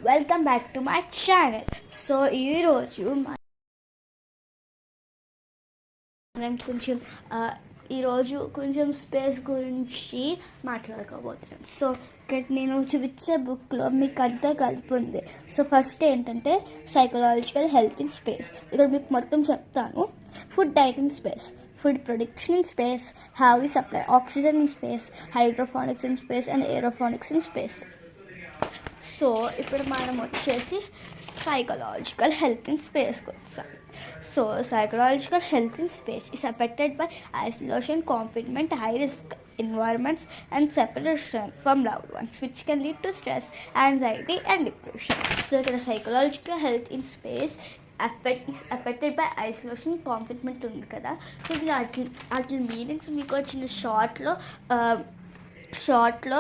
Welcome back to my channel. So ఈరోజు కొంచెం space గురించి మాట్లాడుకోబోతున్నాం. సో ఇక్కడ నేను చూపించే బుక్లో మీకు అంతా కలిపి ఉంది. సో ఫస్ట్ ఏంటంటే సైకలాజికల్ హెల్త్ ఇన్ స్పేస్. ఇక్కడ మీకు మొత్తం చెప్తాను. Food diet in space, food production in space, how we supply oxygen in space, hydroponics in space and aeroponics in space. So ఇప్పుడు మనం వచ్చేసి సైకలాజికల్ హెల్త్ ఇన్ స్పేస్కి వచ్చాం. So psychological health in space is affected by isolation, confinement, high risk environments and separation from loved ones, which can lead to stress, anxiety and depression. So ఇక్కడ psychological health in space affected by isolation, confinement ఉంది కదా. So వాటి meanings మీకు వచ్చిన షార్ట్లో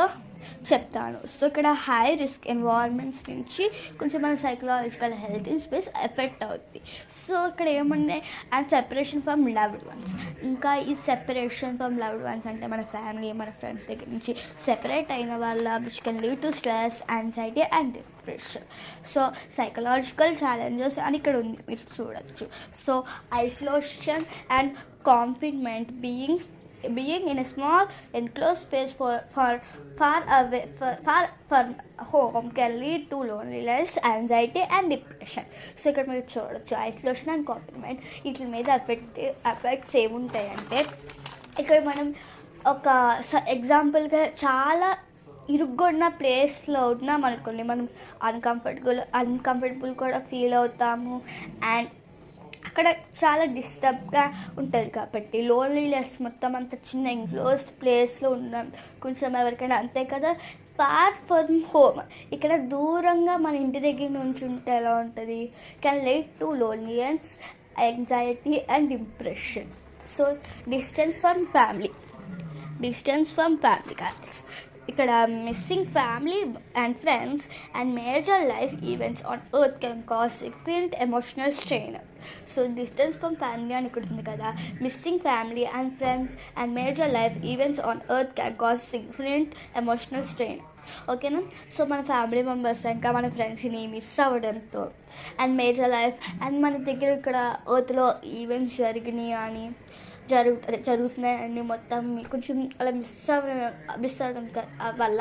చెప్తాను. So ఇక్కడ high risk ఎన్వైరాన్మెంట్స్ నుంచి కొంచెం మన psychological health in space effect అవుతుంది. సో ఇక్కడ ఏమున్నాయి, and separation from loved ones. ఇంకా ఈ సెపరేషన్ ఫ్రమ్ లవ్డ్ వన్స్ అంటే మన ఫ్యామిలీ, మన ఫ్రెండ్స్ దగ్గర నుంచి సెపరేట్ అయిన వాళ్ళ which can lead to stress, anxiety and depression. So psychological challenges అని ఇక్కడ ఉంది, మీరు చూడొచ్చు. So isolation and confinement, being in a small enclosed space far away from home can lead to loneliness, anxiety and depression. So ఇక్కడ మీరు చూడొచ్చు isolation and కాన్ఫిన్మెంట్ వీటి మీద ఎఫెక్ట్స్ ఏముంటాయంటే, ఇక్కడ మనం ఒక ఎగ్జాంపుల్గా చాలా ఇరుగ్గున్న ప్లేస్లో ఉన్నాం అనుకోండి, మనం అన్కంఫర్టబుల్ కూడా ఫీల్ అవుతాము. అండ్ అక్కడ చాలా డిస్టర్బ్గా ఉంటుంది కాబట్టి లోన్లీనెస్, మొత్తం అంత చిన్న ఎన్క్లోజ్డ్ ప్లేస్లో ఉన్నాం కొంచెం ఎవరికైనా అంతే కదా. ఫార్ ఫ్రమ్ హోమ్, ఇక్కడ దూరంగా మన ఇంటి దగ్గర నుంచి ఉంటే ఎలా ఉంటుంది, can lead to loneliness, anxiety and depression. So distance from family guys. ఇక్కడ missing family and friends and major life events on earth can cause significant emotional strain. So distance from family అని ఇక్కడ ఉంది కదా. Missing family and friends and major life events on earth can cause significant emotional strain. ఓకేనా. So మన family members ఇంకా మన ఫ్రెండ్స్ని miss అవ్వడంతో అండ్ మేజర్ లైఫ్ అండ్ మన దగ్గర ఇక్కడ ఎర్త్లో ఈవెంట్స్ జరిగినాయి అని జరుగుతున్నాయని మొత్తం కొంచెం అలా మిస్ అవ్వడం వల్ల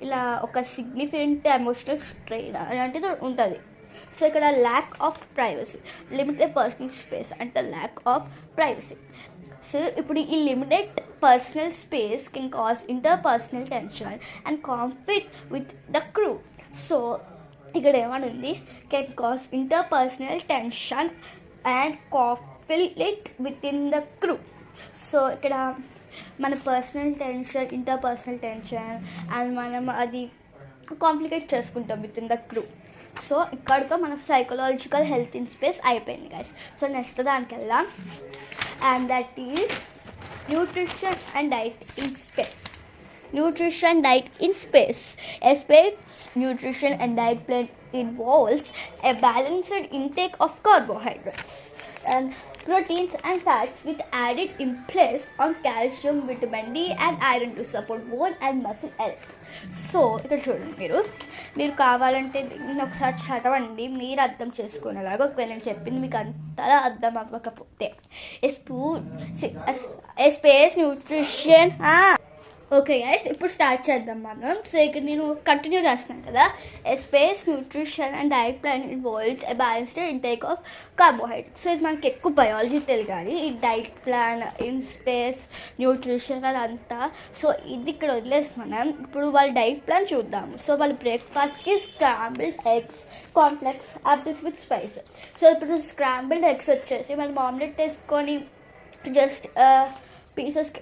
ఇలా ఒక సిగ్నిఫికెంట్ ఎమోషనల్ స్ట్రెయిన్ అనేది ఉంటుంది. సో ఇక్కడ lack of privacy, limited personal space అంటే ల్యాక్ ఆఫ్ ప్రైవసీ. సో ఇప్పుడు ఈ limited personal space can cause interpersonal tension and conflict with the crew. So ఇక్కడ ఏమనుంది, can cause interpersonal tension and conflict within the crew. So ఇక్కడ మన personal tension, interpersonal tension and మనం అది complicate చేసుకుంటాం within the crew. So ఇక్కడితో మన psychological health in space అయిపోయింది గైస్. సో నెక్స్ట్ దానికి వెళ్దాం, and that is nutrition and diet in space. Nutrition diet in space. A space nutrition and diet plan involves a balanced intake of carbohydrates and proteins and fats with added emphasis on calcium, vitamin D and iron to support bone and muscle health. So ఇక్కడ చూడండి, మీరు కావాలంటే దీన్ని ఒకసారి చదవండి, మీరు అర్థం చేసుకునేలాగా. ఒకవేళ నేను చెప్పింది మీకు అంతలా అర్థం అవ్వకపోతే, స్పేస్ న్యూట్రిషన్. ఓకే గైస్, ఇప్పుడు స్టార్ట్ చేద్దాం మనం. సో ఇక్కడ నేను కంటిన్యూ చేస్తున్నాను కదా. Space nutrition and diet plan involves a balanced intake of carbohydrates. So ఇది మనకి ఎక్కువ బయాలజీ తెలియాలి, ఈ diet plan in space nutrition అదంతా. సో ఇది ఇక్కడ వదిలేసి మనం ఇప్పుడు వాళ్ళ డైట్ ప్లాన్ చూద్దాము. సో వాళ్ళ బ్రేక్ఫాస్ట్కి scrambled eggs, complex, apples with spices. So ఇప్పుడు స్క్రాంబుల్డ్ ఎగ్స్ వచ్చేసి మనం ఆమ్లెట్ వేసుకొని జస్ట్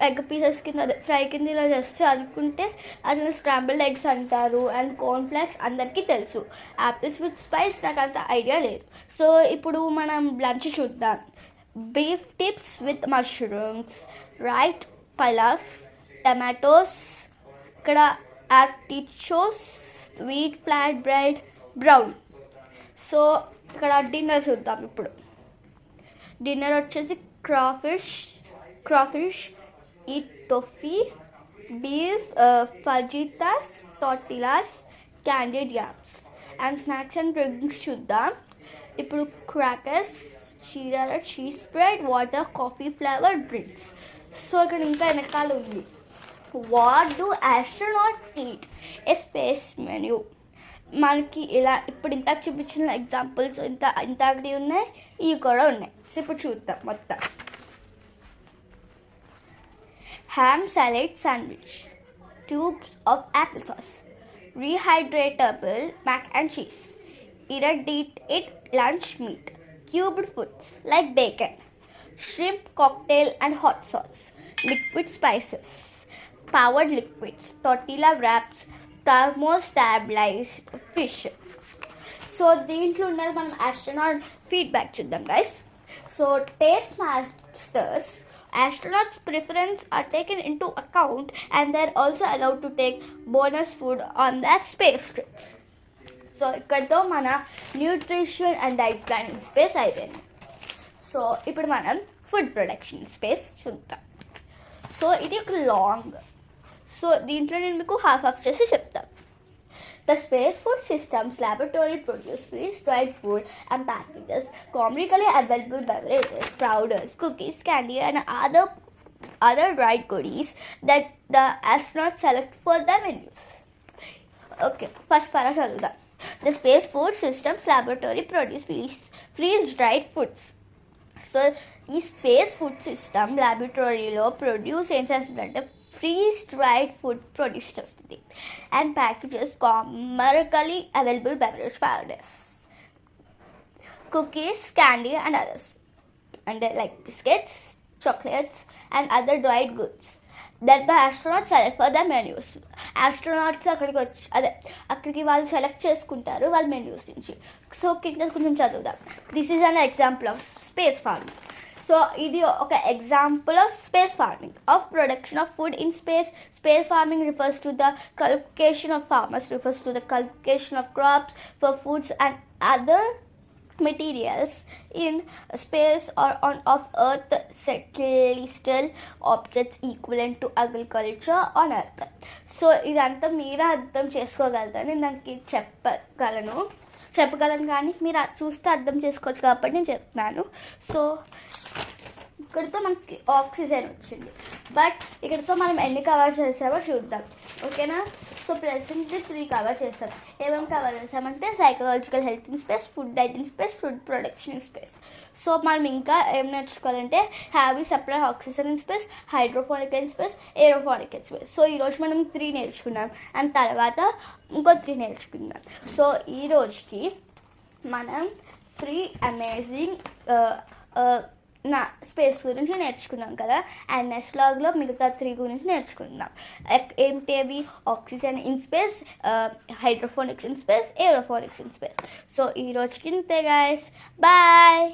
ఎగ్ పీసెస్ కింద ఫ్రై కింద ఇలా జస్ట్ అనుకుంటే అది స్క్రాంబుల్డ్ ఎగ్స్ అంటారు. అండ్ కార్న్ఫ్లేక్స్ అందరికీ తెలుసు. యాపిల్స్ విత్ స్పైస్ నాకు అంత ఐడియా లేదు. సో ఇప్పుడు మనం లంచ్ చూద్దాం. Beef tips with mushrooms, right pulao, tomatoes, ఇక్కడ artichokes, sweet flat bread, brown. So ఇక్కడ డిన్నర్ చూద్దాం. ఇప్పుడు డిన్నర్ వచ్చేసి crawfish, eat toffee, beef, fajitas, tortillas, candied yams. And snacks and drinks చూద్దాం. ఇప్పుడు crackers, cheese spread, water, coffee flavour drinks. So ఇక్కడ ఇంకా వెనకాల ఉంది, what do astronauts eat, A space menu. మనకి ఇలా ఇప్పుడు ఇంతకు చూపించిన ఎగ్జాంపుల్స్ ఇంతకటి ఉన్నాయి, ఇవి కూడా ఉన్నాయి. సో ఇప్పుడు చూద్దాం మొత్తం. Ham salad sandwich, tubes of applesauce, rehydratable mac and cheese, irradiated lunch meat, cubed foods like bacon, shrimp cocktail and hot sauce, liquid spices, powered liquids, tortilla wraps, thermostabilized fish. So దీంట్లో ఉన్నది మనం astronaut feedback చూద్దాం guys. So taste masters, astronauts' preference are taken into account and they are also allowed to take bonus food on their space trips. So ఇక్కడతో మన nutrition and diet plan in space అయిపోయింది. So ఇప్పుడు మనం food production space చూద్దాం. So ఇది ఒక long, so దీంట్లో నేను మీకు హాఫ్ చేసి చెప్తాను. The Space Food Systems Laboratory produces freeze-dried food and packages commercially available beverages, powders, cookies, candy, and other dried goodies that the astronauts select for their menus. Okay, first para chaluda. The Space Food Systems Laboratory produces freeze-dried foods. So, ఈ space food system ల్యాబొరేటరీలో produce ఏం చేస్తుందంటే freeze dried food produce చేస్తుంది and packages commercially available beverage powders, cookies, candy and others, and like biscuits, chocolates and other dried goods that the astronauts select for their menus. Astronauts అక్కడికి వాళ్ళు select చేసుకుంటారు వాళ్ళ menus నుంచి. So కింద కొంచెం చదువుదాం. This is an example of space farming. So ఇది ఒక example of space farming of production of food in space. Space farming refers to the cultivation of farmers, refers to the cultivation of crops for foods and other materials in space or on of earth, celestial objects equivalent to agriculture on earth. So ఇదంతా మీరే అర్థం చేసుకోగలుగుతాను, నేను దానికి చెప్పగలను కానీ మీరు చూస్తే అర్థం చేసుకోవచ్చు కాబట్టి నేను చెప్తున్నాను. సో ఇక్కడితో మనకి ఆక్సిజన్ వచ్చింది, బట్ ఇక్కడితో మనం ఎన్ని కవర్ చేసామో చూద్దాం. ఓకేనా? సో ప్రెసెంట్ 3 కవర్ చేస్తాం. ఏమేమి కవర్ చేస్తామంటే psychological health in space, food diet in space, food production in space. So మనం ఇంకా ఏం నేర్చుకోవాలంటే have supply oxygen in space, hydroponic in space, aeroponic in space. So ఈరోజు మనం 3 నేర్చుకున్నాం అండ్ తర్వాత ఇంకో 3 నేర్చుకుందాం. సో ఈరోజుకి మనం 3 అమేజింగ్ నా స్పేస్ గురించి నేర్చుకున్నాం కదా, అండ్ నెక్స్ట్ వ్లాగ్లో మిగతా 3 గురించి నేర్చుకుందాం. ఏంటి అవి? Oxygen in space, hydroponics in space, aeroponics in space. So ఈరోజుకి ఇంతే గైస్, బాయ్.